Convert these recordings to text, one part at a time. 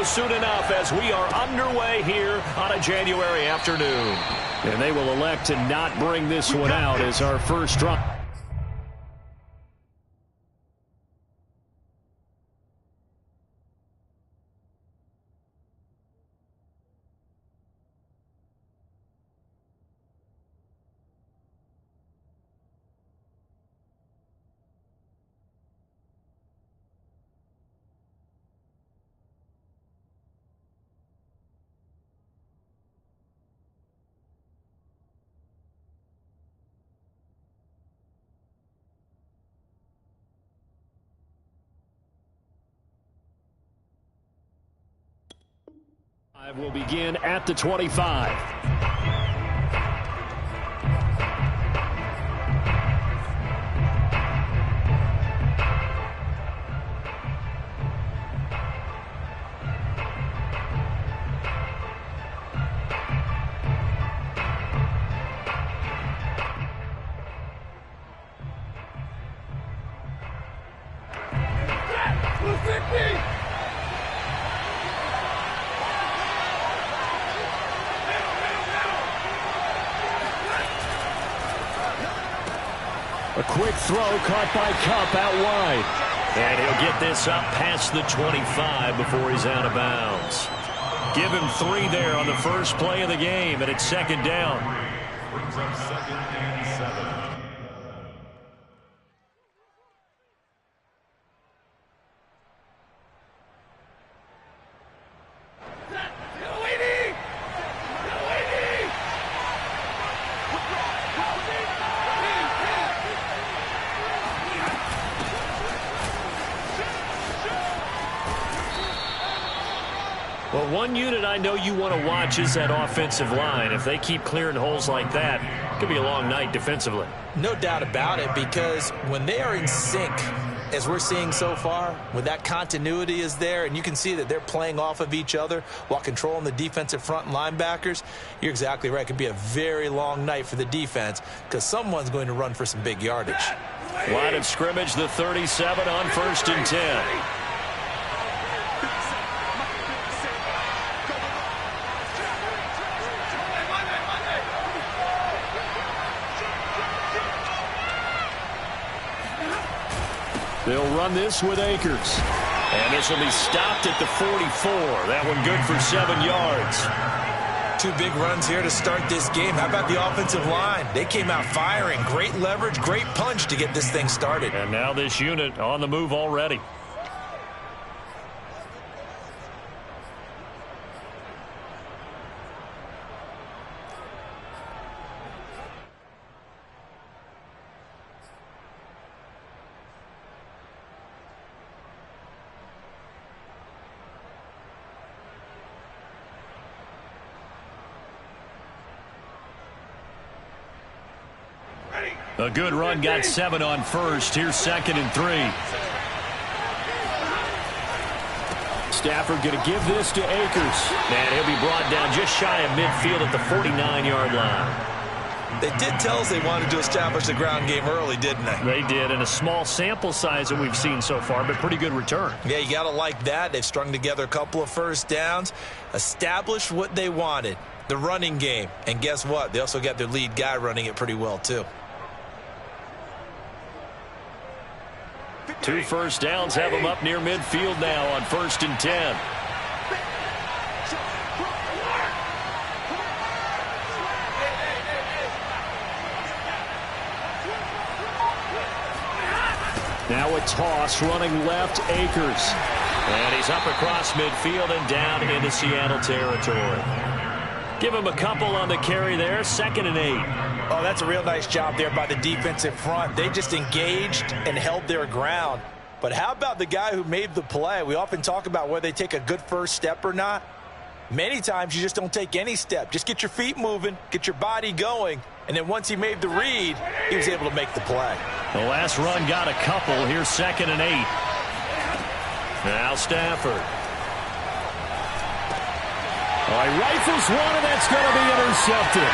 soon enough as we are underway here on a January afternoon. And they will elect to not bring this one out as our first drive. Will begin at the 25. A quick throw caught by Kupp out wide. And he'll get this up past the 25 before he's out of bounds. Give him 3 there on the first play of the game, and it's second down. Brings up 2nd and 7. Well, one unit I know you want to watch is that offensive line. If they keep clearing holes like that, it could be a long night defensively. No doubt about it, because when they are in sync, as we're seeing so far, when that continuity is there and you can see that they're playing off of each other while controlling the defensive front and linebackers, you're exactly right. It could be a very long night for the defense because someone's going to run for some big yardage. Line of scrimmage, the 37 on 1st and 10. They'll run this with Akers. And this will be stopped at the 44. That one good for 7 yards. 2 big runs here to start this game. How about the offensive line? They came out firing. Great leverage, great punch to get this thing started. And now this unit on the move already. A good run, got 7 on 1st. Here's 2nd and 3. Stafford going to give this to Akers. And he'll be brought down just shy of midfield at the 49-yard line. They did tell us they wanted to establish the ground game early, didn't they? They did, and a small sample size that we've seen so far, but pretty good return. Yeah, you got to like that. They've strung together a couple of first downs, established what they wanted, the running game. And guess what? They also got their lead guy running it pretty well, too. 2 first downs have them up near midfield now on 1st and 10. Now a toss running left, Akers. And he's up across midfield and down into Seattle territory. Give him a couple on the carry there, 2nd and 8. Oh, that's a real nice job there by the defensive front. They just engaged and held their ground. But how about the guy who made the play? We often talk about whether they take a good first step or not. Many times you just don't take any step. Just get your feet moving, get your body going, and then once he made the read, he was able to make the play. The last run got a couple. Here's 2nd and 8. Now Stafford. Oh, he rifles one, and that's going to be intercepted.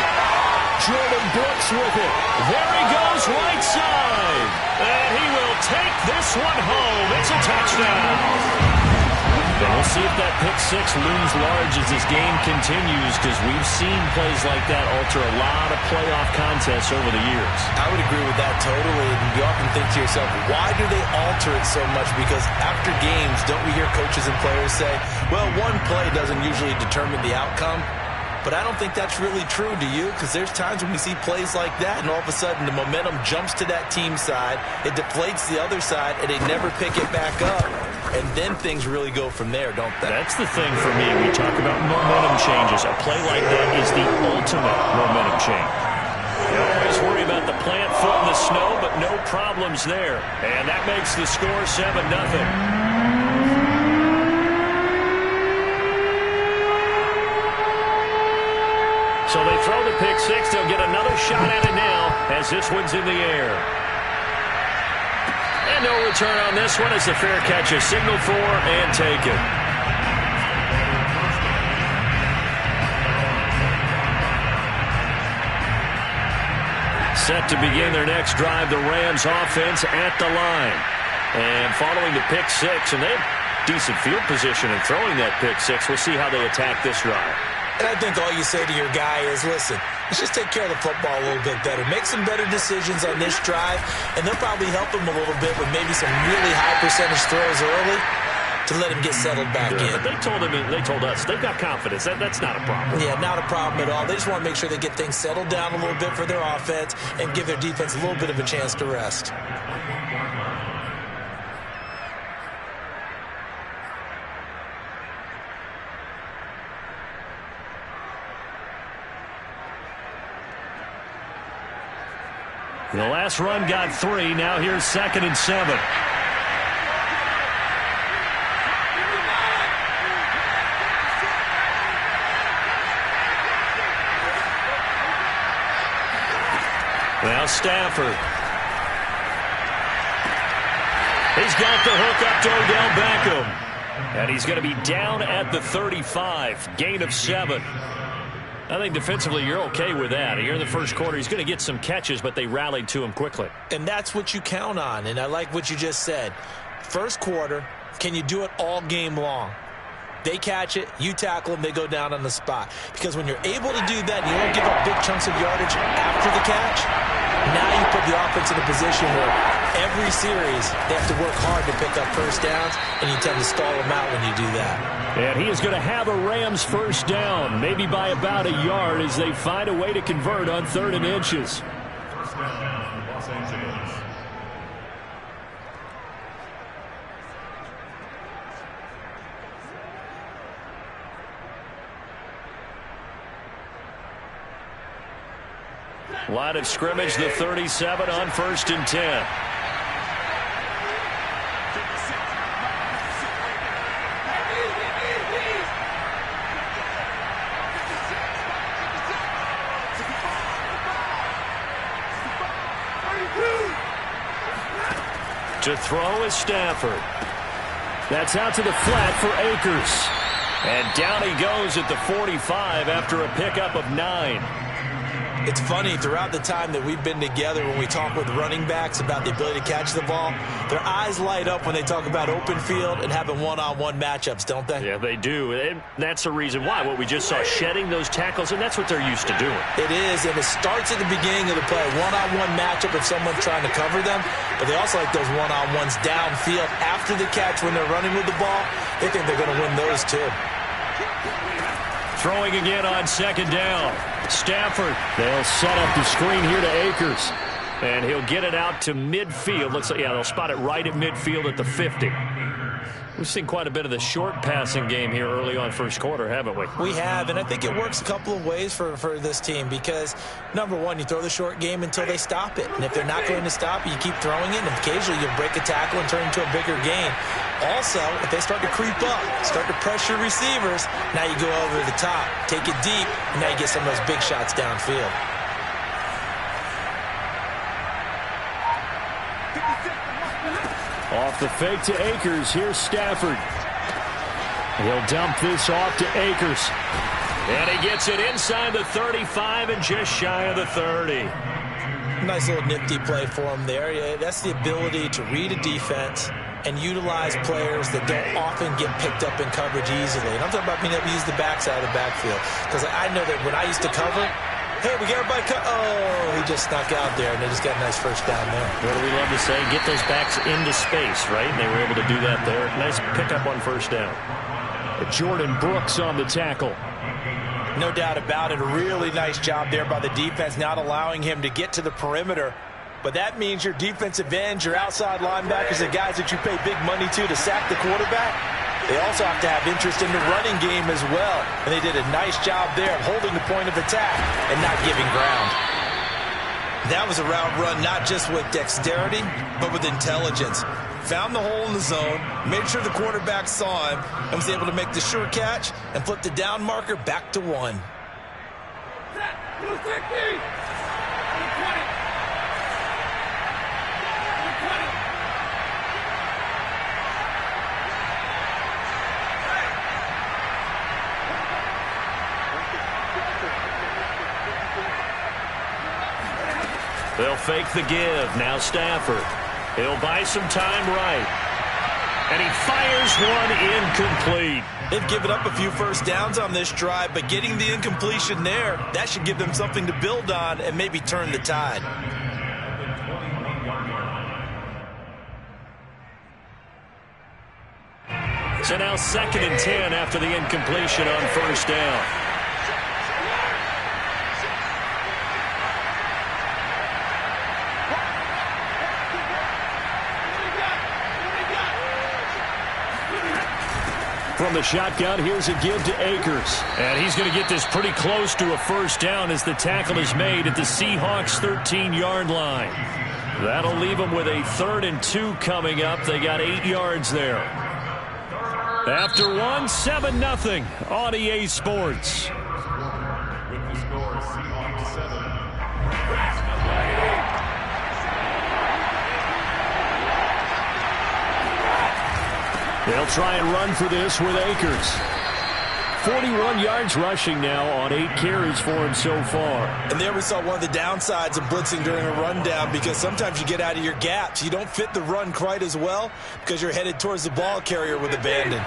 Jordan Brooks with it. There he goes, right side. And he will take this one home. It's a touchdown. And we'll see if that pick six looms large as this game continues, because we've seen plays like that alter a lot of playoff contests over the years. I would agree with that totally. And you often think to yourself, why do they alter it so much? Because after games, don't we hear coaches and players say, well, one play doesn't usually determine the outcome? But I don't think that's really true, do you? Because there's times when we see plays like that, and all of a sudden the momentum jumps to that team side, it deflates the other side, and they never pick it back up. And then things really go from there, don't they? That's the thing for me. We talk about momentum changes. A play like that is the ultimate momentum change. You always worry about the plant foot in the snow, but no problems there. And that makes the score 7-0. So they throw the pick six. They'll get another shot at it now as this one's in the air. And no return on this one as the fair catch is signaled for and taken. Set to begin their next drive, the Rams offense at the line. And following the pick six, and they have decent field position in throwing that pick six. We'll see how they attack this drive. And I think all you say to your guy is, listen, let's just take care of the football a little bit better. Make some better decisions on this drive, and they'll probably help him a little bit with maybe some really high percentage throws early to let him get settled back in. But they told us they've got confidence. That's not a problem. Yeah, not a problem at all. They just want to make sure they get things settled down a little bit for their offense and give their defense a little bit of a chance to rest. The last run got 3. Now here's 2nd and 7. Now Stafford. He's got the hook up to Odell Beckham. And he's going to be down at the 35. Gain of 7. I think defensively you're okay with that. Here in the first quarter, he's going to get some catches, but they rallied to him quickly. And that's what you count on, and I like what you just said. First quarter, can you do it all game long? They catch it, you tackle them, they go down on the spot. Because when you're able to do that, you don't give up big chunks of yardage after the catch. Now you put the offense in a position where every series they have to work hard to pick up first downs, and you tend to stall them out when you do that. And he is going to have a Rams first down, maybe by about a yard as they find a way to convert on 3rd and inches. First down, Los Angeles. Line of scrimmage, the 37 on 1st and 10. To throw is Stafford. That's out to the flat for Akers. And down he goes at the 45 after a pickup of 9. It's funny, throughout the time that we've been together, when we talk with running backs about the ability to catch the ball, their eyes light up when they talk about open field and having one-on-one matchups, don't they? Yeah, they do. And that's the reason why. What we just saw, shedding those tackles, and that's what they're used to doing. It is, and it starts at the beginning of the play. One-on-one matchup if someone's trying to cover them, but they also like those one-on-ones downfield after the catch when they're running with the ball. They think they're going to win those too. Throwing again on 2nd down. Stafford. They'll set up the screen here to Akers. And he'll get it out to midfield. Looks like, yeah, they'll spot it right at midfield at the 50. We've seen quite a bit of the short passing game here early on first quarter, haven't we? We have, and I think it works a couple of ways for this team because, number one, you throw the short game until they stop it. And if they're not going to stop it, you keep throwing it, and occasionally you'll break a tackle and turn into a bigger gain. Also, if they start to creep up, start to pressure receivers, now you go over the top, take it deep, and now you get some of those big shots downfield. Off the fake to Akers. Here's Stafford. He'll dump this off to Akers. And he gets it inside the 35 and just shy of the 30. Nice little nifty play for him there. Yeah, that's the ability to read a defense, and utilize players that don't often get picked up in coverage easily. And I'm talking about being able to use the backside of the backfield. Because I know that when I used to cover, hey, we got everybody cut. Oh, he just snuck out there, and they just got a nice first down there. What do we love to say? Get those backs into space, right? And they were able to do that there. Nice pickup on first down. Jordan Brooks on the tackle. No doubt about it. A really nice job there by the defense, not allowing him to get to the perimeter. But that means your defensive ends, your outside linebackers, the guys that you pay big money to sack the quarterback, they also have to have interest in the running game as well. And they did a nice job there of holding the point of attack and not giving ground. That was a route run not just with dexterity, but with intelligence. Found the hole in the zone, made sure the quarterback saw him, and was able to make the sure catch and flip the down marker back to 1. They'll fake the give. Now Stafford. He'll buy some time right. And he fires one incomplete. They've given up a few first downs on this drive, but getting the incompletion there, that should give them something to build on and maybe turn the tide. So now 2nd and 10 after the incompletion on first down. From the shotgun, here's a give to Akers. And he's going to get this pretty close to a first down as the tackle is made at the Seahawks' 13-yard line. That'll leave them with a 3rd and 2 coming up. They got 8 yards there. After 7-0 on EA Sports. With the score, Seahawks 7. They'll try and run for this with Akers. 41 yards rushing now on 8 carries for him so far. And there we saw one of the downsides of blitzing during a rundown, because sometimes you get out of your gaps. You don't fit the run quite as well because you're headed towards the ball carrier with abandon.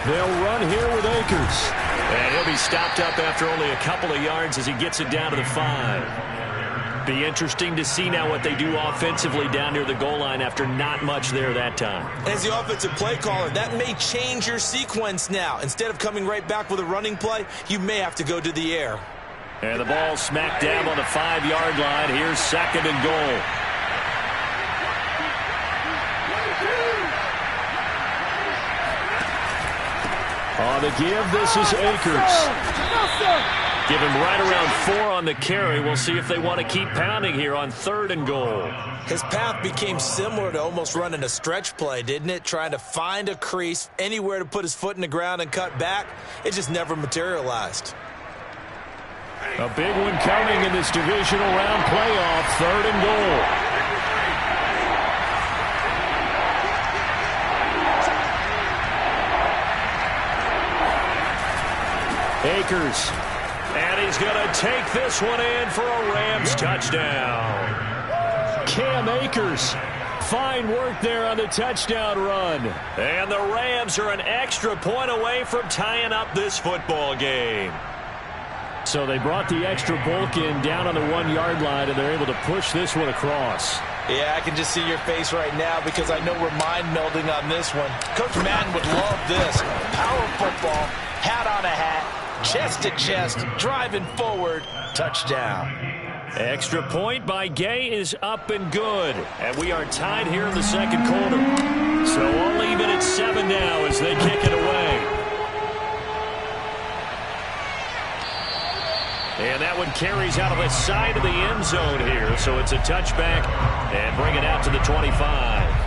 They'll run here with Akers. And he'll be stopped up after only a couple of yards as he gets it down to the 5. Be interesting to see now what they do offensively down near the goal line after not much there that time. As the offensive play caller, that may change your sequence now. Instead of coming right back with a running play, you may have to go to the air. And the ball smack dab on the 5-yard line. Here's 2nd and goal. On the give, this is Akers. Give him right around 4 on the carry. We'll see if they want to keep pounding here on 3rd and goal. His path became similar to almost running a stretch play, didn't it? Trying to find a crease, anywhere to put his foot in the ground and cut back. It just never materialized. A big one coming in this divisional round playoff. 3rd and goal. Akers. And he's going to take this one in for a Rams touchdown. Cam Akers. Fine work there on the touchdown run. And the Rams are an extra point away from tying up this football game. So they brought the extra bulk in down on the 1-yard line, and they're able to push this one across. Yeah, I can just see your face right now because I know we're mind-melding on this one. Coach Madden would love this. Power football, hat on a hat. Chest to chest, driving forward, touchdown. Extra point by Gay is up and good. And we are tied here in the 2nd quarter. So only even at 7 now as they kick it away. And that one carries out of the side of the end zone here. So it's a touchback and bring it out to the 25.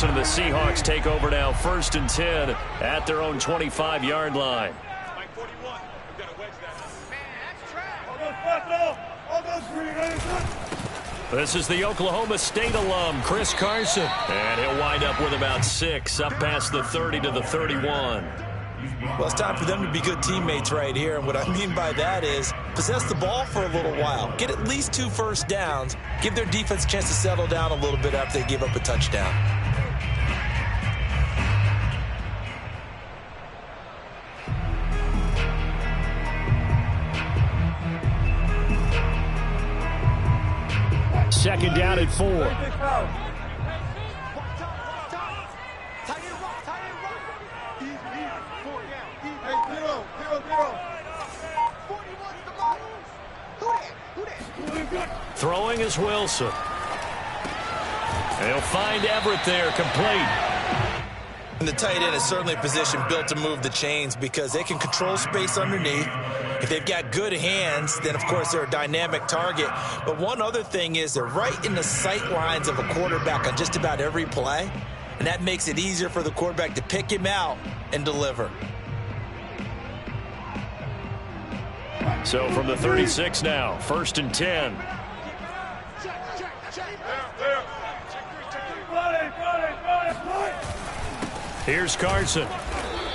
Wilson and the Seahawks take over now, 1st and 10 at their own 25-yard line. This is the Oklahoma State alum, Chris Carson. And he'll wind up with about 6, up past the 30 to the 31. Well, it's time for them to be good teammates right here. And what I mean by that is possess the ball for a little while. Get at least 2 first downs. Give their defense a chance to settle down a little bit after they give up a touchdown. Second down at 4. Throwing is Wilson. And he'll find Everett there, complete. And the tight end is certainly a position built to move the chains because they can control space underneath. If they've got good hands, then, of course, they're a dynamic target. But one other thing is they're right in the sight lines of a quarterback on just about every play, and that makes it easier for the quarterback to pick him out and deliver. So from the 36 now, 1st and 10. Here's Carson.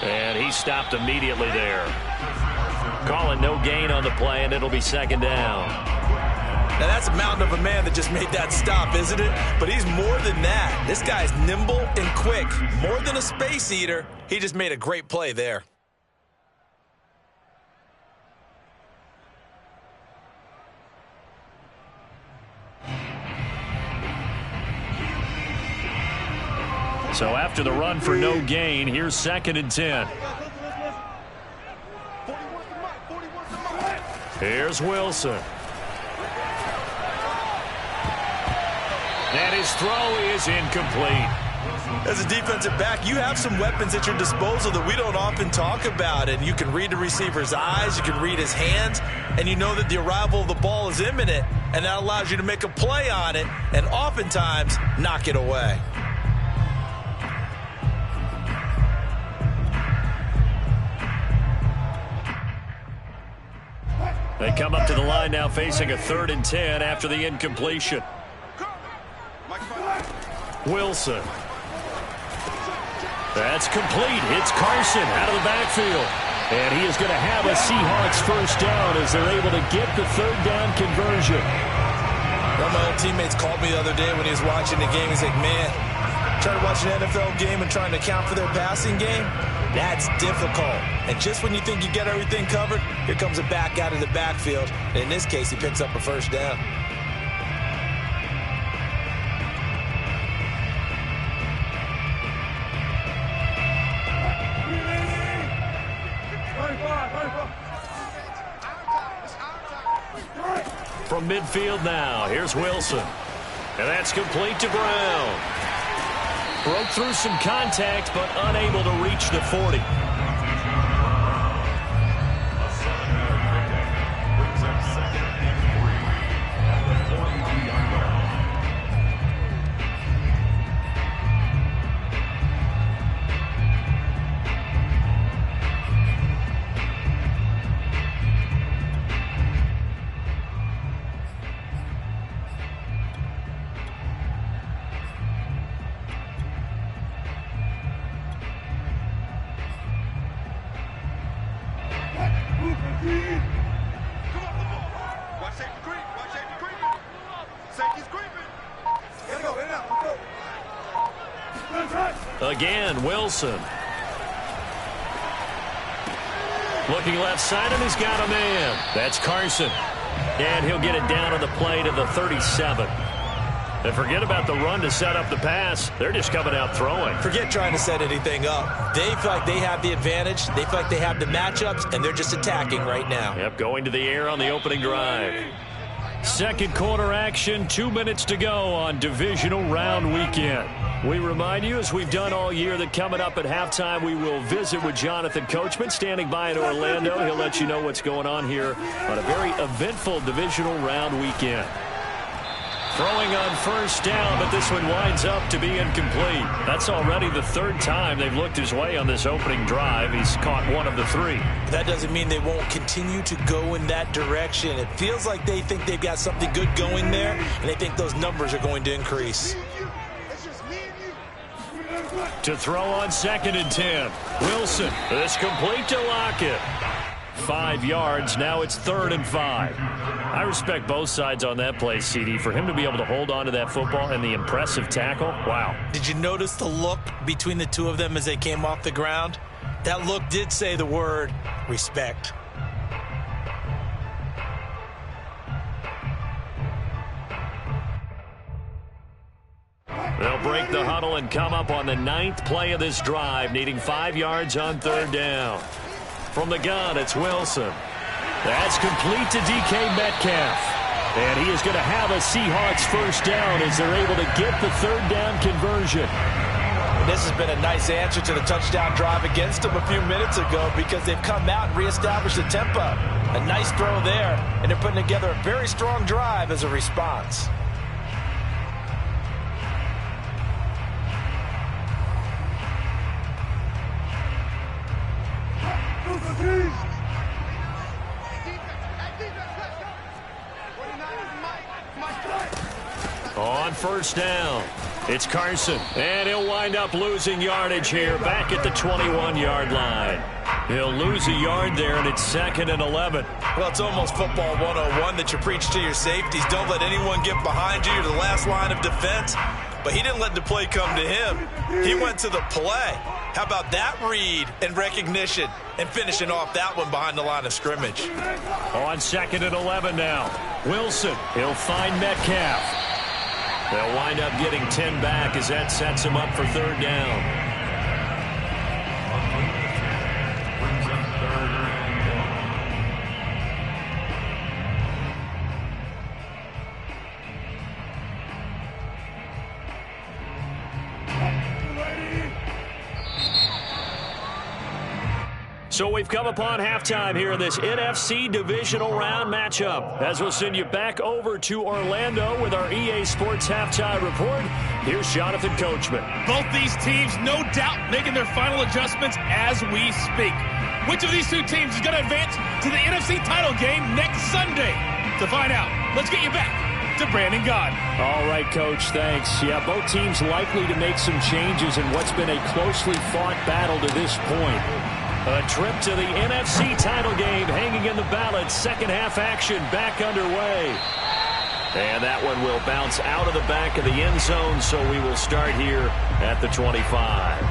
And he stopped immediately there. Calling no gain on the play, and it'll be 2nd down. Now, that's a mountain of a man that just made that stop, isn't it? But he's more than that. This guy's nimble and quick. More than a space eater, he just made a great play there. So after the run for no gain, here's 2nd and 10. Here's Wilson. And his throw is incomplete. As a defensive back, you have some weapons at your disposal that we don't often talk about. And you can read the receiver's eyes, you can read his hands, and you know that the arrival of the ball is imminent. And that allows you to make a play on it and oftentimes knock it away. They come up to the line now facing a 3rd and 10 after the incompletion. Wilson. That's complete. It's Carson out of the backfield. And he is going to have a Seahawks 1st down as they're able to get the 3rd down conversion. One of my old teammates called me the other day when he was watching the game. He's like, man, trying to watch an NFL game and trying to account for their passing game, that's difficult. And just when you think you get everything covered, here comes a back out of the backfield. And in this case, he picks up a 1st down. From midfield now, here's Wilson. And that's complete to Brown. Broke through some contact, but unable to reach the 40. Again, Wilson. Looking left side, and he's got a man. That's Carson. And he'll get it down on the play to the 37. And forget about the run to set up the pass. They're just coming out throwing. Forget trying to set anything up. They feel like they have the advantage. They feel like they have the matchups, and they're just attacking right now. Yep, going to the air on the opening drive. Second quarter action, 2 minutes to go on divisional round weekend. We remind you, as we've done all year, that coming up at halftime, we will visit with Jonathan Coachman, standing by in Orlando. He'll let you know what's going on here on a very eventful divisional round weekend. Throwing on first down, but this one winds up to be incomplete. That's already the third time they've looked his way on this opening drive. He's caught one of the three. That doesn't mean they won't continue to go in that direction. It feels like they think they've got something good going there, and they think those numbers are going to increase. To throw on 2nd and 10. Wilson. This complete to Lockett. 5 yards. Now it's 3rd and 5. I respect both sides on that play, CD. For him to be able to hold on to that football and the impressive tackle, wow. Did you notice the look between the two of them as they came off the ground? That look did say the word respect. They'll break the huddle and come up on the 9th play of this drive, needing 5 yards on 3rd down. From the gun, it's Wilson. That's complete to DK Metcalf. And he is going to have a Seahawks first down as they're able to get the 3rd down conversion. This has been a nice answer to the touchdown drive against them a few minutes ago because they've come out and reestablished the tempo. A nice throw there, and they're putting together a very strong drive as a response. On first down, it's Carson, and he'll wind up losing yardage here back at the 21-yard line. He'll lose a yard there, and it's 2nd and 11. Well, it's almost football 101 that you preach to your safeties. Don't let anyone get behind you to the last line of defense. But he didn't let the play come to him. He went to the play. How about that read and recognition and finishing off that one behind the line of scrimmage? On 2nd and 11 now. Wilson, he'll find Metcalf. They'll wind up getting 10 back as that sets him up for 3rd down. So we've come upon halftime here in this NFC divisional round matchup. As we'll send you back over to Orlando with our EA Sports Halftime Report, here's Jonathan Coachman. Both these teams, no doubt, making their final adjustments as we speak. Which of these two teams is going to advance to the NFC title game next Sunday? To find out, let's get you back to Brandon Gaudin. All right, Coach, thanks. Yeah, both teams likely to make some changes in what's been a closely fought battle to this point. A trip to the NFC title game hanging in the balance. Second half action back underway. And that one will bounce out of the back of the end zone, so we will start here at the 25.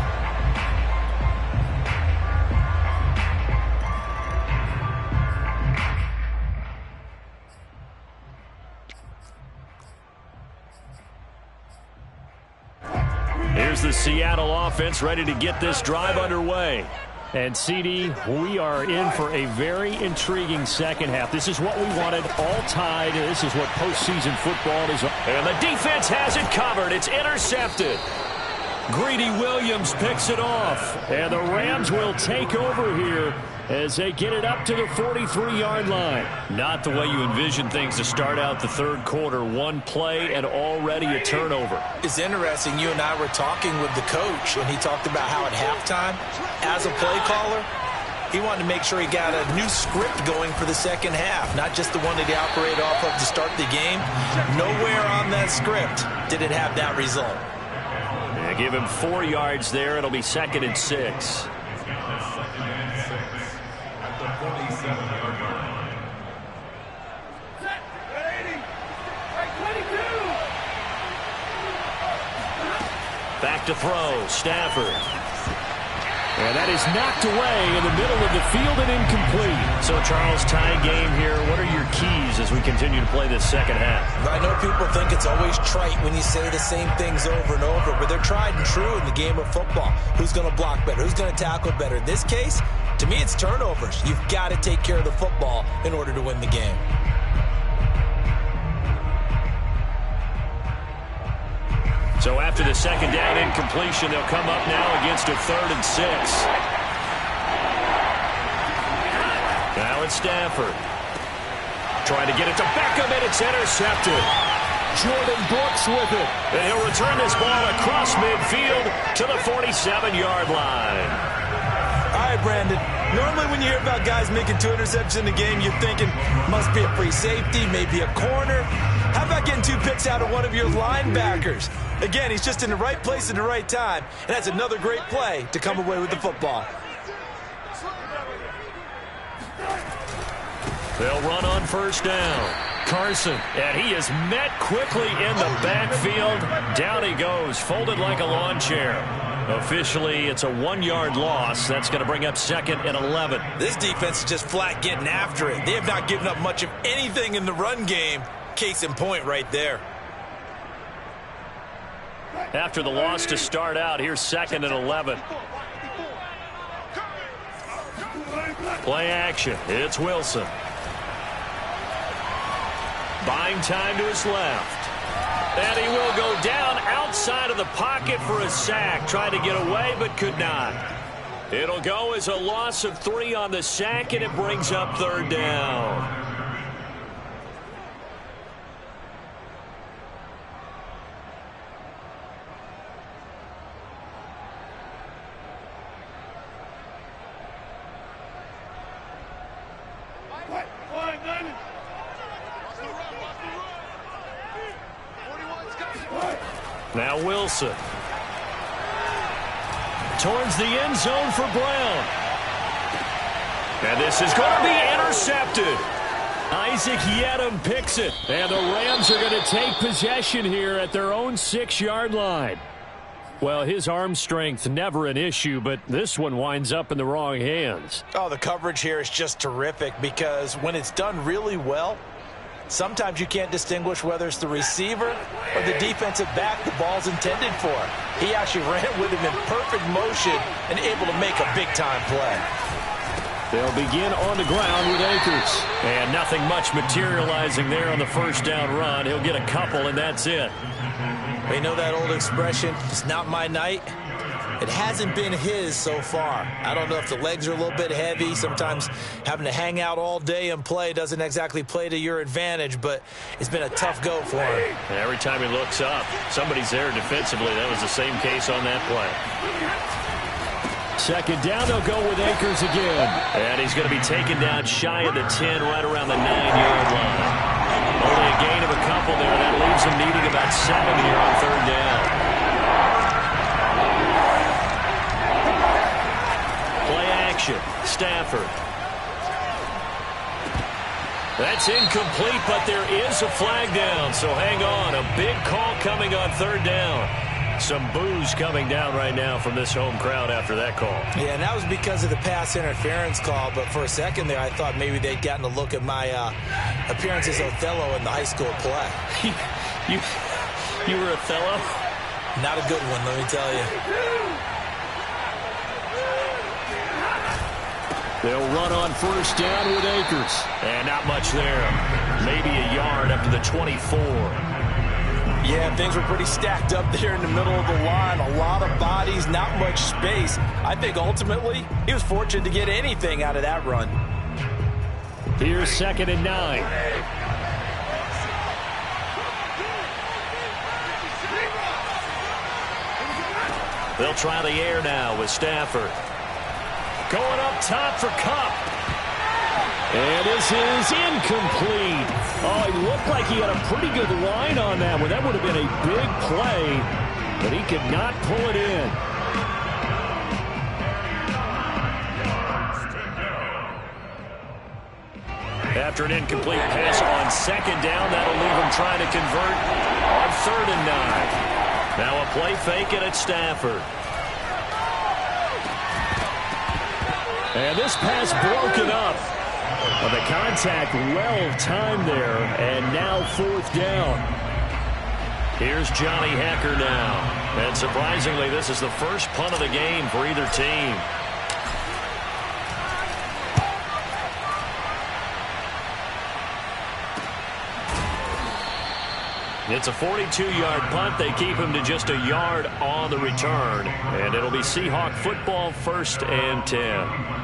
Here's the Seattle offense ready to get this drive underway. And, CD, we are in for a very intriguing second half. This is what we wanted, all tied. This is what postseason football is. And the defense has it covered. It's intercepted. Greedy Williams picks it off. And the Rams will take over here as they get it up to the 43-yard line. Not the way you envision things to start out the third quarter. One play and already a turnover. It's interesting. You and I were talking with the coach, and he talked about how at halftime, as a play caller, he wanted to make sure he got a new script going for the second half, not just the one that he operated off of to start the game. Nowhere on that script did it have that result. Yeah, give him 4 yards there. It'll be 2nd and 6. Back to throw, Stafford. And that is knocked away in the middle of the field and incomplete. So, Charles, tie game here. What are your keys as we continue to play this second half? I know people think it's always trite when you say the same things over and over, but they're tried and true in the game of football. Who's going to block better? Who's going to tackle better? In this case, to me, it's turnovers. You've got to take care of the football in order to win the game. So after the second down incompletion, they'll come up now against a 3rd and 6. Now it's Stafford. Trying to get it to Beckham, and it's intercepted. Jordan Brooks with it. And he'll return this ball across midfield to the 47-yard line. All right, Brandon. Normally when you hear about guys making 2 interceptions in the game, you're thinking must be a free safety, maybe a corner. How about getting 2 picks out of one of your linebackers? Again, he's just in the right place at the right time, and that's another great play to come away with the football. They'll run on first down. Carson, and he is met quickly in the backfield. Down he goes, folded like a lawn chair. Officially, it's a 1-yard loss. That's going to bring up 2nd and 11. This defense is just flat getting after it. They have not given up much of anything in the run game. Case in point right there. After the loss to start out, here's 2nd and 11. Play action. It's Wilson. Buying time to his left. And he will go down outside of the pocket for a sack. Tried to get away, but could not. It'll go as a loss of 3 on the sack, and it brings up 3rd down. Now Wilson. Towards the end zone for Brown. And this is going to be intercepted. Isaac Yiadom picks it. And the Rams are going to take possession here at their own 6-yard line. Well, his arm strength never an issue, but this one winds up in the wrong hands. Oh, the coverage here is just terrific because when it's done really well, sometimes you can't distinguish whether it's the receiver or the defensive back the ball's intended for. He actually ran with him in perfect motion and able to make a big-time play. They'll begin on the ground with Akers. And nothing much materializing there on the first down run. He'll get a couple, and that's it. We know that old expression, it's not my night. It hasn't been his so far. I don't know if the legs are a little bit heavy. Sometimes having to hang out all day and play doesn't exactly play to your advantage, but it's been a tough go for him. And every time he looks up, somebody's there defensively. That was the same case on that play. 2nd down, they'll go with Akers again. And he's going to be taken down shy of the 10, right around the 9-yard line. Only a gain of a couple there. That leaves him needing about 7 here on 3rd down. Play action. Stafford. That's incomplete, but there is a flag down, so hang on. A big call coming on 3rd down. Some boos coming down right now from this home crowd after that call. Yeah, and that was because of the pass interference call, but for a second there I thought maybe they'd gotten a look at my appearance as Othello in the high school play. You were Othello? Not a good one, let me tell you. They'll run on first down with Akers. And not much there. Maybe a yard up to the 24. Yeah, things were pretty stacked up there in the middle of the line. A lot of bodies, not much space. I think ultimately he was fortunate to get anything out of that run. Here's 2nd and 9. They'll try the air now with Stafford. Going up top for Kupp. And this is incomplete. Oh, he looked like he had a pretty good line on that one. That would have been a big play, but he could not pull it in. After an incomplete pass on 2nd down, that'll leave him trying to convert on 3rd and 9. Now a play fake, and it's Stafford. And this pass broken up. Well, the contact well timed there, and now 4th down. Here's Johnny Hekker now. And surprisingly, this is the first punt of the game for either team. It's a 42-yard punt. They keep him to just a yard on the return. And it'll be Seahawk football, 1st and 10.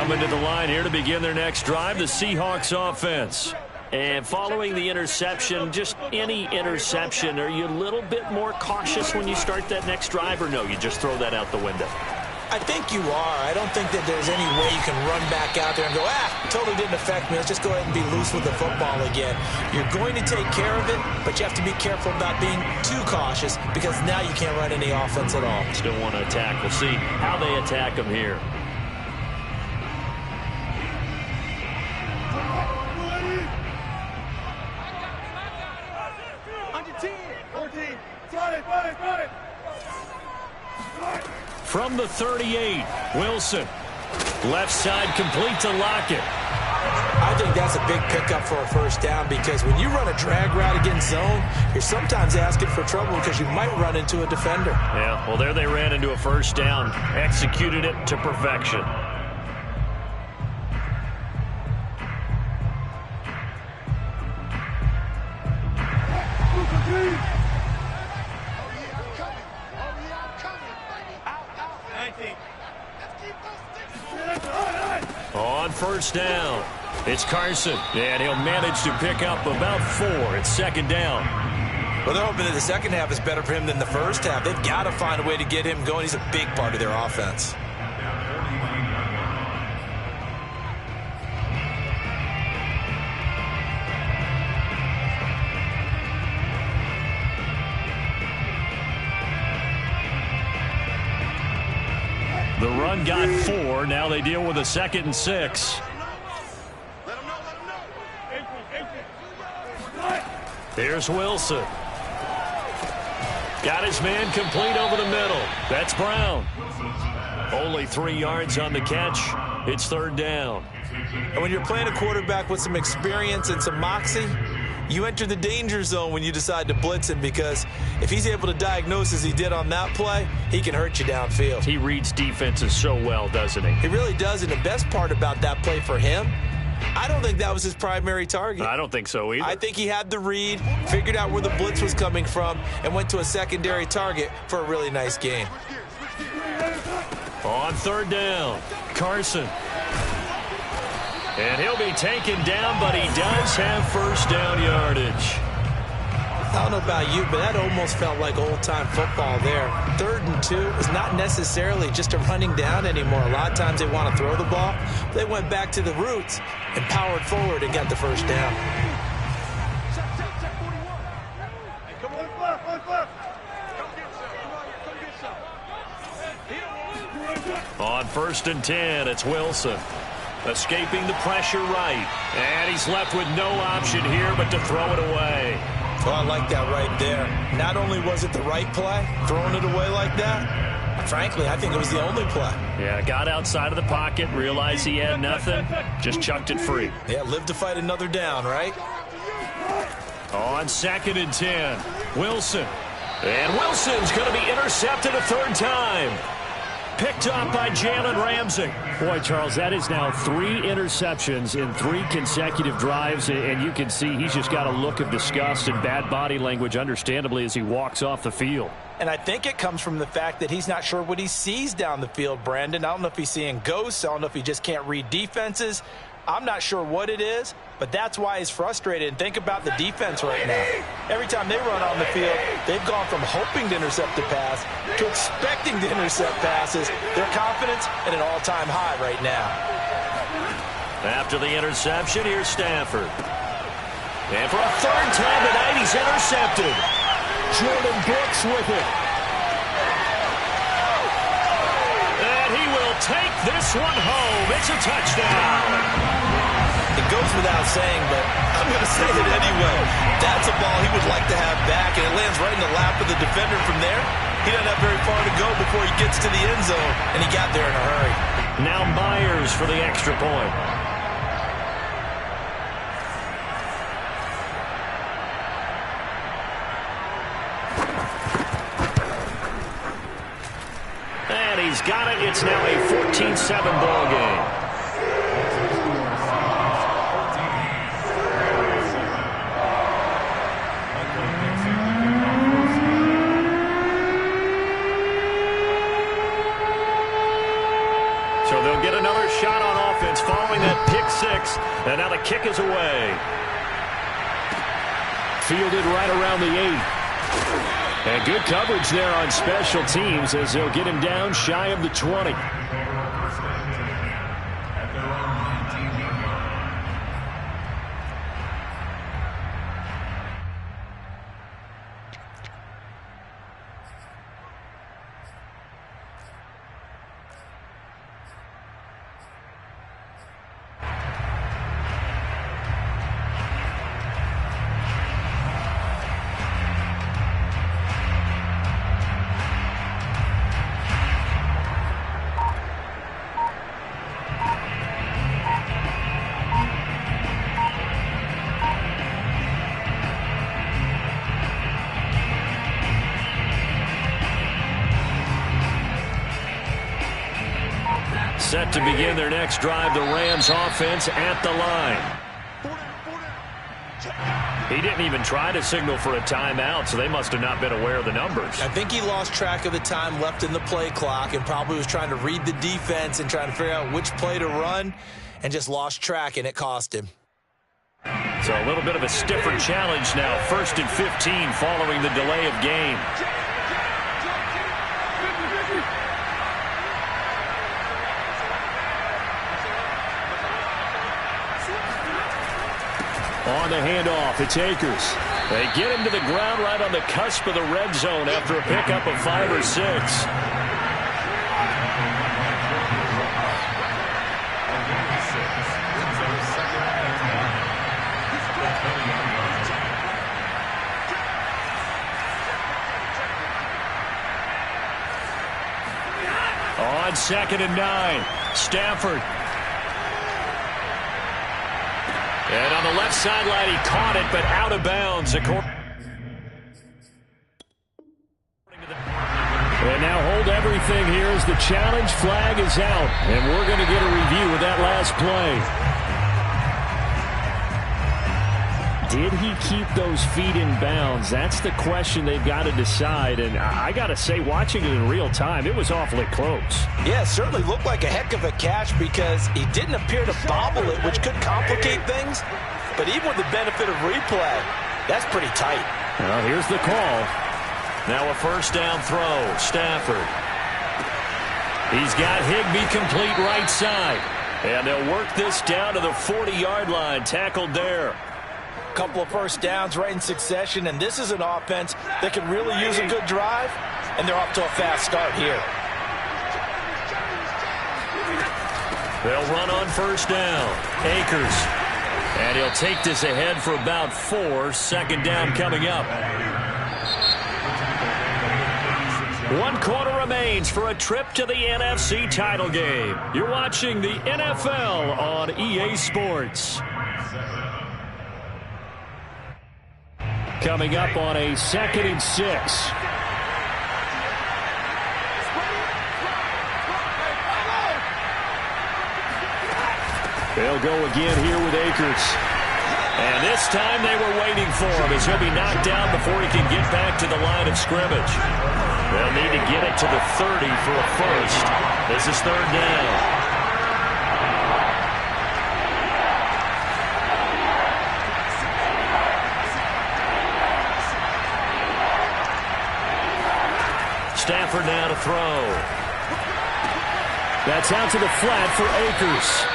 coming to the line here to begin their next drive, the Seahawks offense. And following the interception, just any interception, are you a little bit more cautious when you start that next drive, or no, you just throw that out the window? I think you are. I don't think that there's any way you can run back out there and go, totally didn't affect me. Let's just go ahead and be loose with the football again. You're going to take care of it, but you have to be careful about being too cautious because now you can't run any offense at all. Still want to attack. We'll see how they attack them here. From the 38, Wilson. Left side complete to Lockett. I think that's a big pickup for a first down because when you run a drag route against zone, you're sometimes asking for trouble because you might run into a defender. Yeah, well, there they ran into a first down. Executed it to perfection. On first down, it's Carson, and he'll manage to pick up about 4. It's second down. Well, they're hoping that the second half is better for him than the first half. They've got to find a way to get him going. He's a big part of their offense. The run got 4. Now they deal with a 2nd and 6. Here's Wilson. Got his man complete over the middle. That's Brown. Only 3 yards on the catch. It's third down. And when you're playing a quarterback with some experience and some moxie, you enter the danger zone when you decide to blitz him because if he's able to diagnose as he did on that play, he can hurt you downfield. He reads defenses so well, doesn't he? He really does, and the best part about that play for him, I don't think that was his primary target. I don't think so either. I think he had the read, figured out where the blitz was coming from, and went to a secondary target for a really nice gain. On third down, Carson. And he'll be taken down, but he does have first down yardage. I don't know about you, but that almost felt like old-time football there. 3rd and 2 is not necessarily just a running down anymore. A lot of times they want to throw the ball. They went back to the roots and powered forward and got the first down. On 1st and 10, it's Wilson. Escaping the pressure right. And he's left with no option here but to throw it away. Well, I like that right there. Not only was it the right play, throwing it away like that, frankly, I think it was the only play. Yeah, got outside of the pocket, realized he had nothing, just chucked it free. Yeah, live to fight another down, right? On 2nd and 10, Wilson. And Wilson's going to be intercepted a 3rd time. Picked up by Jalen Ramsey. Boy, Charles, that is now 3 interceptions in 3 consecutive drives, and you can see he's just got a look of disgust and bad body language, understandably, as he walks off the field. And I think it comes from the fact that he's not sure what he sees down the field, Brandon. I don't know if he's seeing ghosts. I don't know if he just can't read defenses. I'm not sure what it is, but that's why he's frustrated. And think about the defense right now. Every time they run on the field, they've gone from hoping to intercept a pass to expecting to intercept passes. Their confidence at an all-time high right now. After the interception, here's Stafford. And for a 3rd time tonight, he's intercepted. Jordan Brooks with it. And he will take this one home. It's a touchdown. It goes without saying, but I'm going to say it anyway. That's a ball he would like to have back, and it lands right in the lap of the defender from there. He doesn't have very far to go before he gets to the end zone, and he got there in a hurry. Now Myers for the extra point. And he's got it. It's now a 14-7 ball game. points following that pick six. And now the kick is away. Fielded right around the 8. And good coverage there on special teams as they'll get him down shy of the 20. Set to begin their next drive, the Rams offense at the line. He didn't even try to signal for a timeout, so they must have not been aware of the numbers. I think he lost track of the time left in the play clock and probably was trying to read the defense and trying to figure out which play to run and just lost track, and it cost him. So a little bit of a stiffer challenge now. 1st and 15 following the delay of game. On the handoff, it's Akers. They get him to the ground right on the cusp of the red zone after a pickup of 5 or 6. On 2nd and 9, Stafford. And on the left sideline, he caught it, but out of bounds. And now hold everything here as the challenge flag is out. And we're going to get a review of that last play. Did he keep those feet in bounds? That's the question they've got to decide. And I got to say, watching it in real time, it was awfully close. Yeah, it certainly looked like a heck of a catch because he didn't appear to bobble it, which could complicate things. But even with the benefit of replay, that's pretty tight. Well, here's the call. now a first down throw. Stafford. He's got Higbee complete right side. And they'll work this down to the 40-yard line. Tackled there. Couple of first downs right in succession, and this is an offense that can really use a good drive, and they're off to a fast start here. They'll run on first down. Akers. And he'll take this ahead for about 4. Second down coming up. 1 quarter remains for a trip to the NFC title game. You're watching the NFL on EA Sports. Coming up on a 2nd and 6. They'll go again here with Akers. And this time they were waiting for him as he'll be knocked down before he can get back to the line of scrimmage. They'll need to get it to the 30 for a first. This is 3rd down. Stafford now to throw. That's out to the flat for Akers.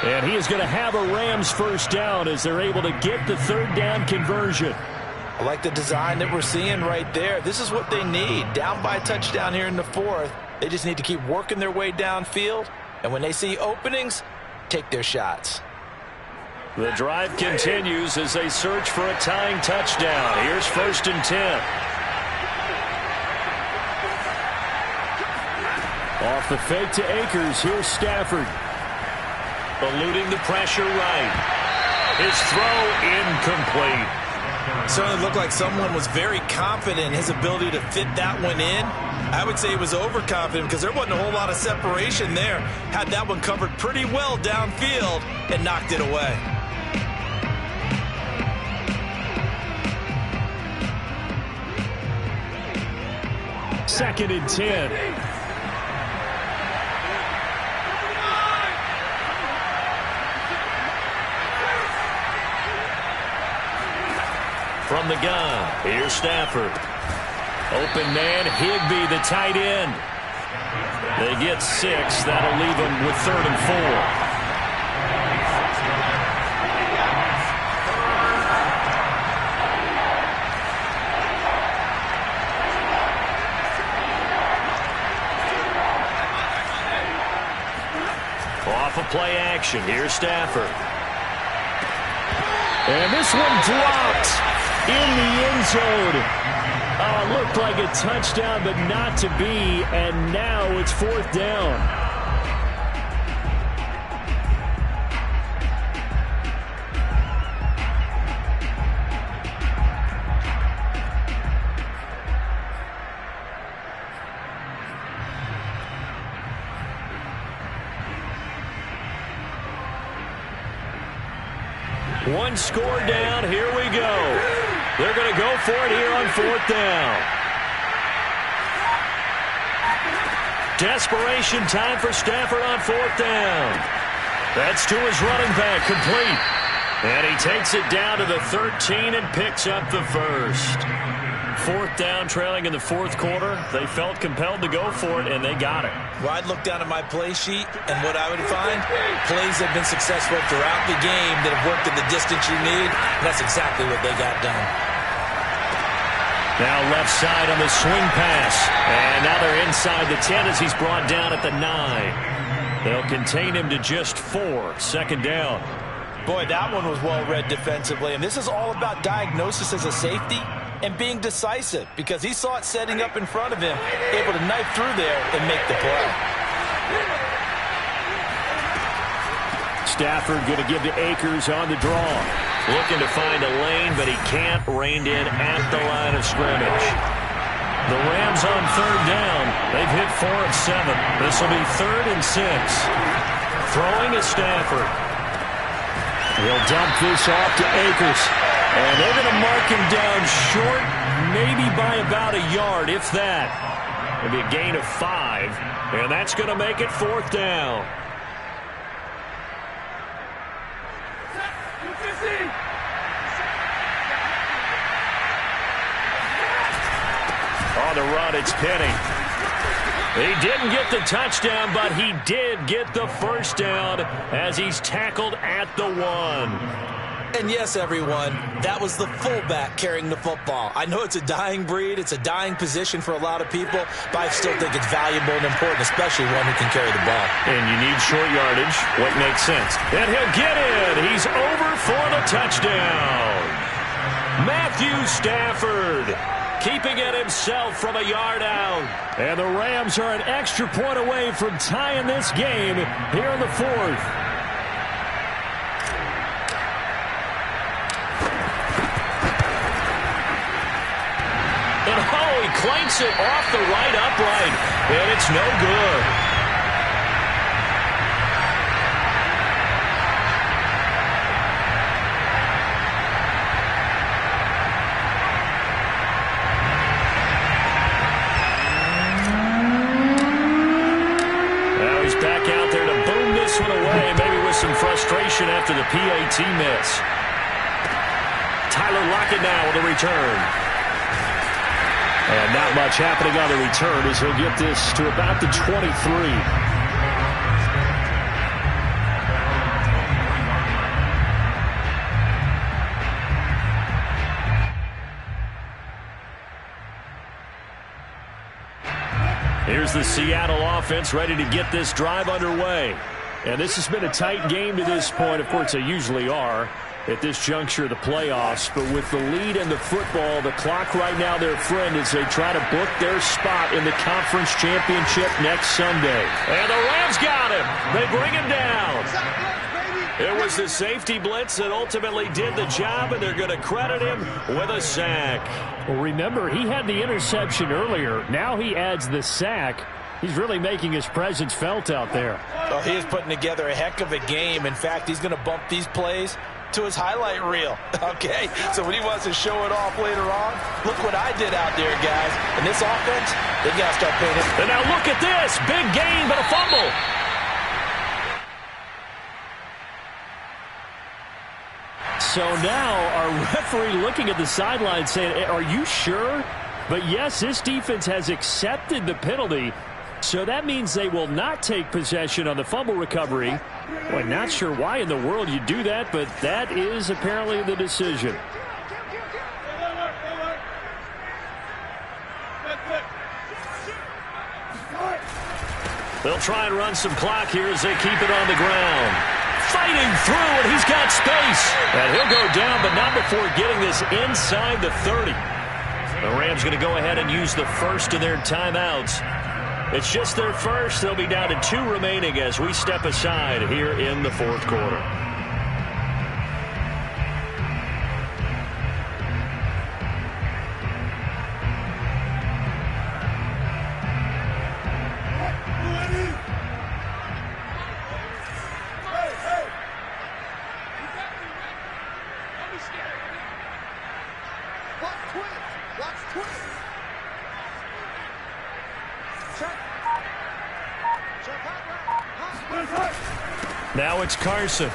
And he is going to have a Rams first down as they're able to get the 3rd down conversion. I like the design that we're seeing right there. This is what they need. Down by a touchdown here in the 4th. They just need to keep working their way downfield. And when they see openings, take their shots. The drive continues as they search for a tying touchdown. Here's 1st and 10. Off the fake to Akers. Here's Stafford. Eluding the pressure right. His throw incomplete. Certainly looked like someone was very confident in his ability to fit that one in. I would say he was overconfident because there wasn't a whole lot of separation there. Had that one covered pretty well downfield and knocked it away. Second and 10. From the gun, here's Stafford. Open man, Higbee, the tight end. They get 6. That'll leave them with 3rd and 4. Off of play action, here's Stafford. And this one dropped in the end zone. Oh, it looked like a touchdown, but not to be. And now it's 4th down. One score down. Here we go. They're going to go for it here on 4th down. Desperation time for Stafford on 4th down. That's to his running back, complete. And he takes it down to the 13 and picks up the first. 4th down, trailing in the 4th quarter. They felt compelled to go for it, and they got it. Well, I'd look down at my play sheet, and what I would find, plays have been successful throughout the game that have worked at the distance you need, and that's exactly what they got done. Now left side on the swing pass. And now they're inside the 10 as he's brought down at the 9. They'll contain him to just 4. 2nd down. Boy, that one was well read defensively, and this is all about diagnosis as a safety and being decisive, because he saw it setting up in front of him, able to knife through there and make the play. Stafford going to give to Akers on the draw. Looking to find a lane, but he can't. Reined in at the line of scrimmage. The Rams on 3rd down. They've hit 4 of 7. This will be 3rd and 6. Throwing is Stafford. He'll dump this off to Akers. And they're going to mark him down short, maybe by about a yard, if that. It'll be a gain of 5, and that's going to make it 4th down. On the run, it's Penny. He didn't get the touchdown, but he did get the first down as he's tackled at the 1. And yes, everyone, that was the fullback carrying the football. I know it's a dying breed, it's a dying position for a lot of people, but I still think it's valuable and important, especially one who can carry the ball. And you need short yardage. What makes sense? And he'll get in. He's over for the touchdown. Matthew Stafford keeping it himself from a yard out. And the Rams are an extra point away from tying this game here in the 4th. He clanks it off the right upright, and it's no good. Now he's back out there to boom this one away, maybe with some frustration after the PAT miss. Tyler Lockett now with a return. And not much happening on the return as he'll get this to about the 23. Here's the Seattle offense ready to get this drive underway. And this has been a tight game to this point. Of course, they usually are at this juncture of the playoffs. But with the lead in the football, the clock right now their friend as they try to book their spot in the conference championship next Sunday. And the Rams got him. They bring him down. It was the safety blitz that ultimately did the job, and they're going to credit him with a sack. Well, remember, he had the interception earlier. Now he adds the sack. He's really making his presence felt out there. Oh, he is putting together a heck of a game. In fact, he's going to bump these plays to his highlight reel, okay? So when he wants to show it off later on, look what I did out there, guys. And this offense, they got to start paying it. And now look at this. Big gain, but a fumble. So now our referee looking at the sideline saying, are you sure? But yes, this defense has accepted the penalty. So that means they will not take possession on the fumble recovery. Well, not sure why in the world you do that, but that is apparently the decision. They'll try and run some clock here as they keep it on the ground. Fighting through, and he's got space. And he'll go down, but not before getting this inside the 30. The Rams going to go ahead and use the first of their timeouts. It's just their first. They'll be down to 2 remaining as we step aside here in the fourth quarter. Now it's Carson.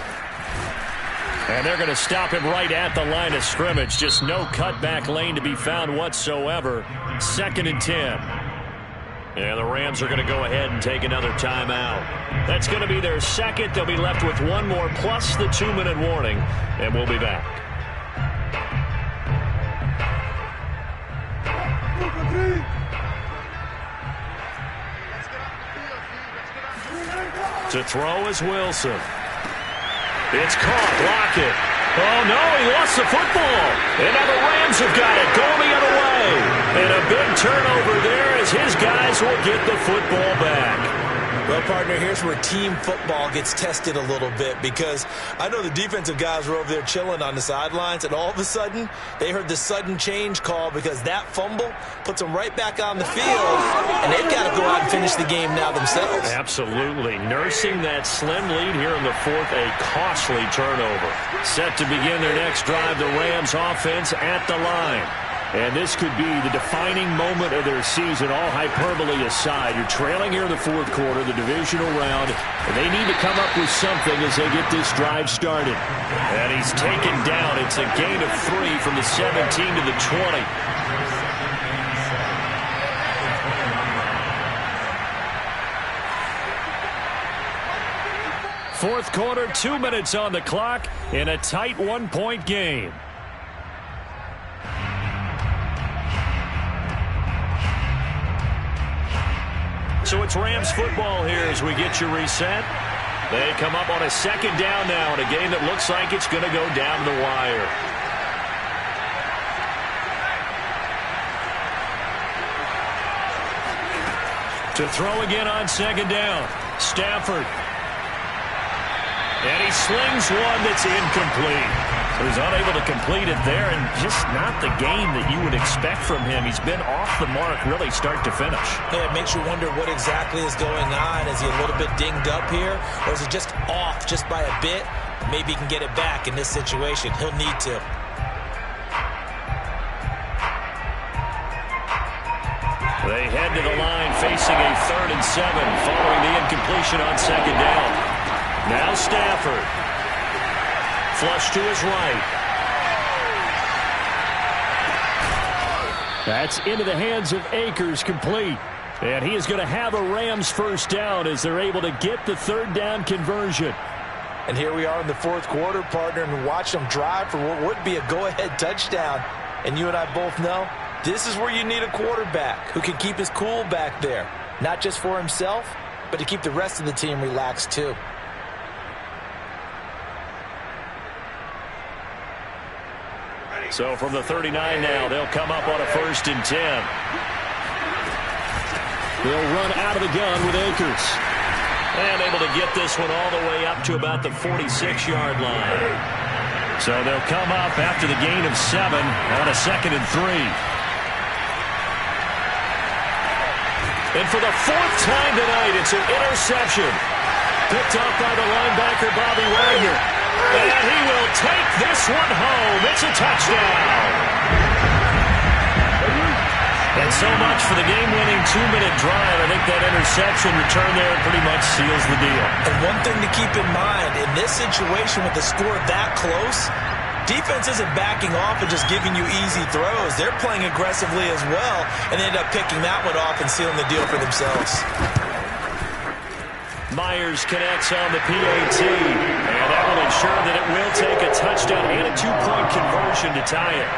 And they're going to stop him right at the line of scrimmage. Just no cutback lane to be found whatsoever. 2nd and 10. And the Rams are going to go ahead and take another timeout. That's going to be their second. They'll be left with one more plus the 2-minute warning. And we'll be back. To throw is Wilson. It's caught. Lockett. Oh, no, he lost the football. And now the Rams have got it. Going the other way. And a big turnover there as his guys will get the football back. Well, partner, here's where team football gets tested a little bit, because I know the defensive guys were over there chilling on the sidelines, and all of a sudden they heard the sudden change call because that fumble puts them right back on the field, and they've got to go out and finish the game now themselves. Absolutely. Nursing that slim lead here in the fourth, a costly turnover. Set to begin their next drive, the Rams offense at the line. And this could be the defining moment of their season, all hyperbole aside. You're trailing here in the fourth quarter, the divisional round, and they need to come up with something as they get this drive started. And he's taken down. It's a gain of 3 from the 17 to the 20. Fourth quarter, 2 minutes on the clock in a tight 1-point game. So it's Rams football here as we get you reset. They come up on a 2nd down now in a game that looks like it's going to go down the wire. To throw again on 2nd down. Stafford. And he slings one that's incomplete. So he's unable to complete it there, and just not the game that you would expect from him. He's been off the mark really start to finish. Yeah, it makes you wonder what exactly is going on. Is he a little bit dinged up here, or is he just off just by a bit? Maybe he can get it back in this situation. He'll need to. They head to the line facing a 3rd and 7 following the incompletion on 2nd down. Now Stafford. Flush to his right. That's into the hands of Akers, complete. And he is going to have a Rams first down as they're able to get the 3rd down conversion. And here we are in the fourth quarter, partner, and watch them drive for what would be a go-ahead touchdown. And you and I both know this is where you need a quarterback who can keep his cool back there. Not just for himself, but to keep the rest of the team relaxed too. So from the 39 now, they'll come up on a 1st and 10. They'll run out of the gun with Akers. And able to get this one all the way up to about the 46-yard line. So they'll come up after the gain of 7 on a 2nd and 3. And for the 4th time tonight, it's an interception. Picked up by the linebacker, Bobby Wagner. And he will take this one home. It's a touchdown. And so much for the game-winning 2-minute drive. I think that interception return there pretty much seals the deal. And one thing to keep in mind, in this situation with the score that close, Defense isn't backing off and just giving you easy throws. They're playing aggressively as well, and they end up picking that one off and sealing the deal for themselves. Myers connects on the PAT, and that will ensure that it will take a touchdown and a two-point conversion to tie it.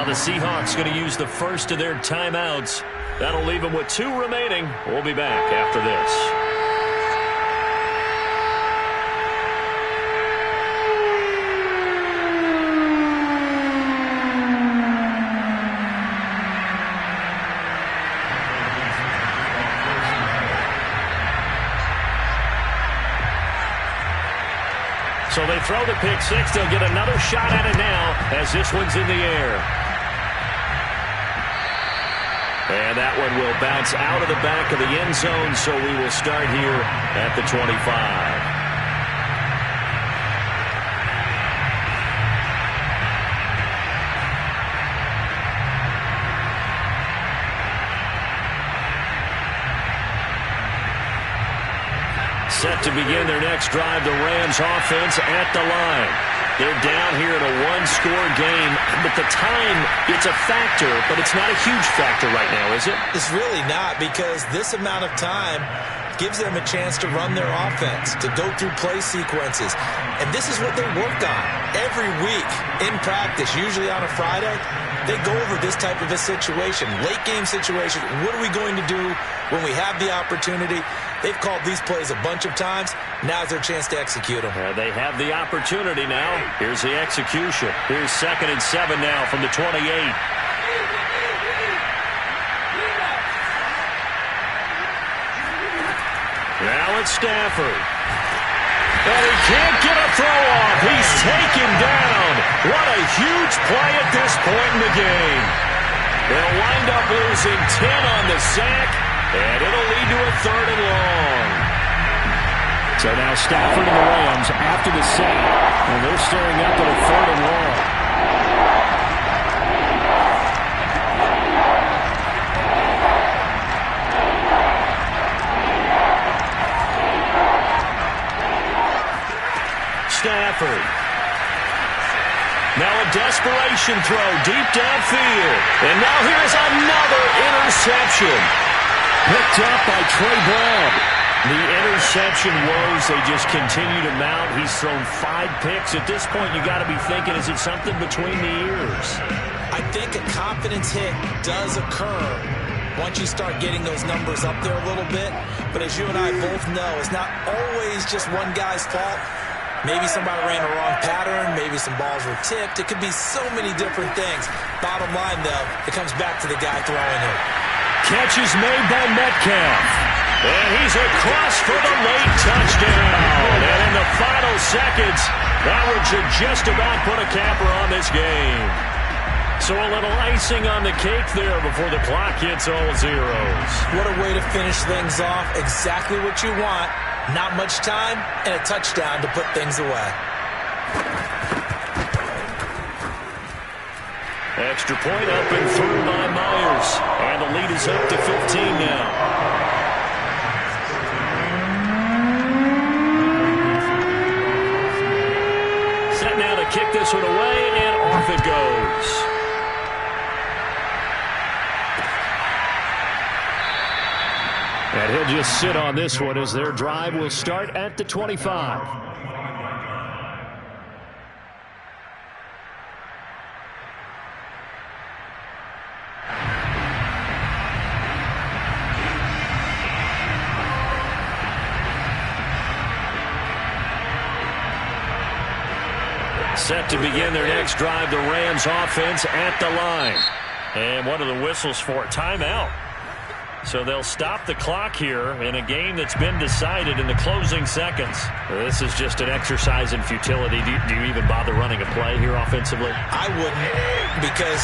The Seahawks going to use the first of their timeouts. That'll leave them with 2 remaining. We'll be back after this. So they throw the pick six. They'll get another shot at it now as this one's in the air. And that one will bounce out of the back of the end zone, so we will start here at the 25. Set to begin their next drive, the Rams offense at the line. They're down here in a one-score game, but the time, it's a factor, but it's not a huge factor right now, is it? It's really not, because this amount of time gives them a chance to run their offense, to go through play sequences. And this is what they work on every week in practice, usually on a Friday. They go over this type of a situation, late-game situation. What are we going to do when we have the opportunity? They've called these plays a bunch of times. Now's their chance to execute them. They have the opportunity now. Here's the execution. Here's 2nd and 7 now from the 28. Now it's Stafford. And he can't get a throw off. He's taken down. What a huge play at this point in the game. They'll wind up losing 10 on the sack. And it'll lead to a 3rd and long. So now Stafford and the Rams after the sack. And they're staring up at a 3rd and long. Stafford. Now a desperation throw deep downfield. And now here's another interception. Picked up by Trey Brown. The interception woes, they just continue to mount. He's thrown 5 picks. At this point, you got to be thinking, is it something between the ears? I think a confidence hit does occur once you start getting those numbers up there a little bit. But as you and I both know, it's not always just one guy's fault. Maybe somebody ran a wrong pattern. Maybe some balls were tipped. It could be so many different things. Bottom line, though, it comes back to the guy throwing it. Catch is made by Metcalf. And he's across for the late touchdown. And in the final seconds, Howard should just about put a capper on this game. So a little icing on the cake there before the clock hits all zeros. What a way to finish things off. Exactly what you want. Not much time and a touchdown to put things away. Extra point up and through by Myers. And the lead is up to 15 now. Set now to kick this one away, and off it goes. And he'll just sit on this one as their drive will start at the 25. Set to begin their next drive, the Rams offense at the line. And what are the whistles for? Timeout. So they'll stop the clock here in a game that's been decided in the closing seconds. This is just an exercise in futility. Do you even bother running a play here offensively? I wouldn't, because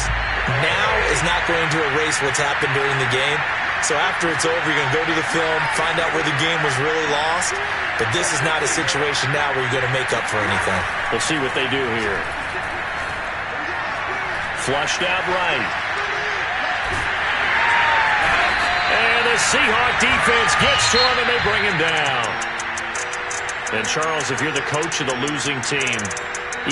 now is not going to erase what's happened during the game. So after it's over, you're going to go to the film, find out where the game was really lost. But this is not a situation now where you're going to make up for anything. We'll see what they do here. Flushed out right. And the Seahawk defense gets to him, and they bring him down. And, Charles, if you're the coach of the losing team,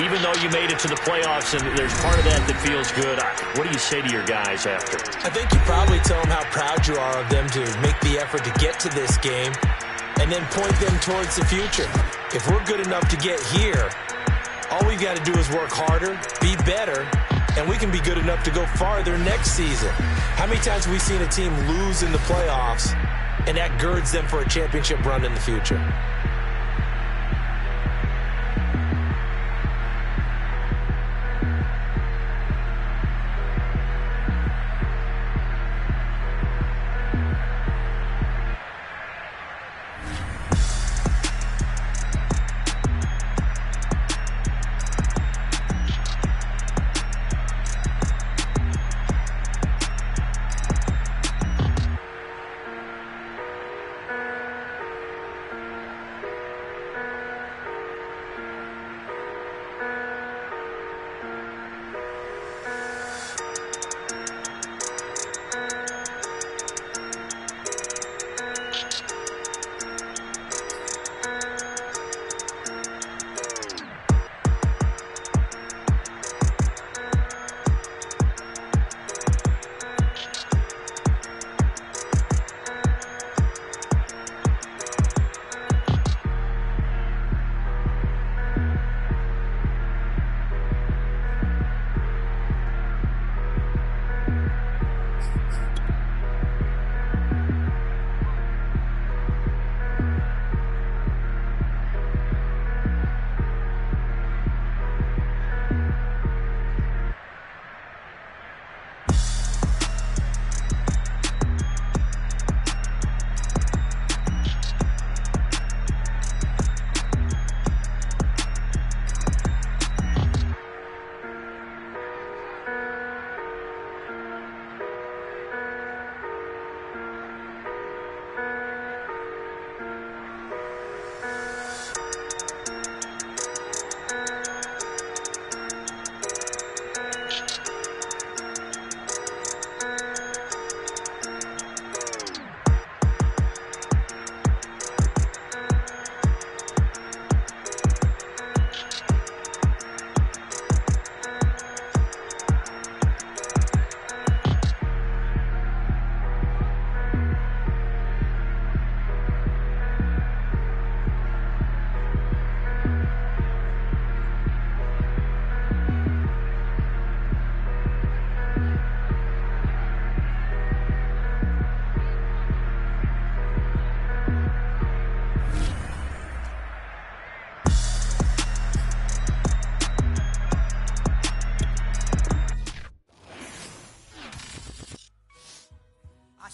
even though you made it to the playoffs and there's part of that feels good, what do you say to your guys after? I think you probably tell them how proud you are of them to make the effort to get to this game and then point them towards the future. If we're good enough to get here, all we've got to do is work harder, be better, and we can be good enough to go farther next season. How many times have we seen a team lose in the playoffs and that girds them for a championship run in the future?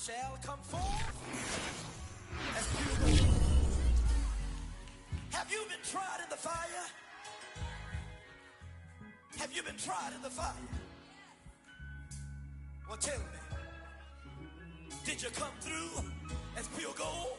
shall come forth as pure gold. Have you been tried in the fire? Have you been tried in the fire? Well, tell me, did you come through as pure gold?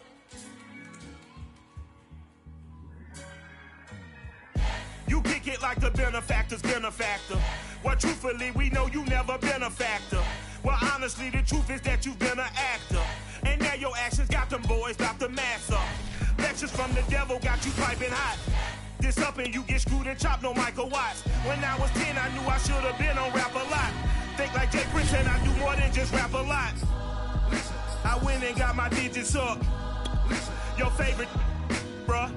You kick it like the benefactor's benefactor. Well, truthfully, we know you never been a factor. Well, honestly, the truth is that you've been an actor. And now your actions got them boys about to mass up. Lectures from the devil got you piping hot. This up and you get screwed and chopped, no Michael Watts. When I was 10, I knew I should have been on Rap a Lot. Think like Jay Prince and I do more than just rap a lot. I went and got my digits up. Your favorite, bruh.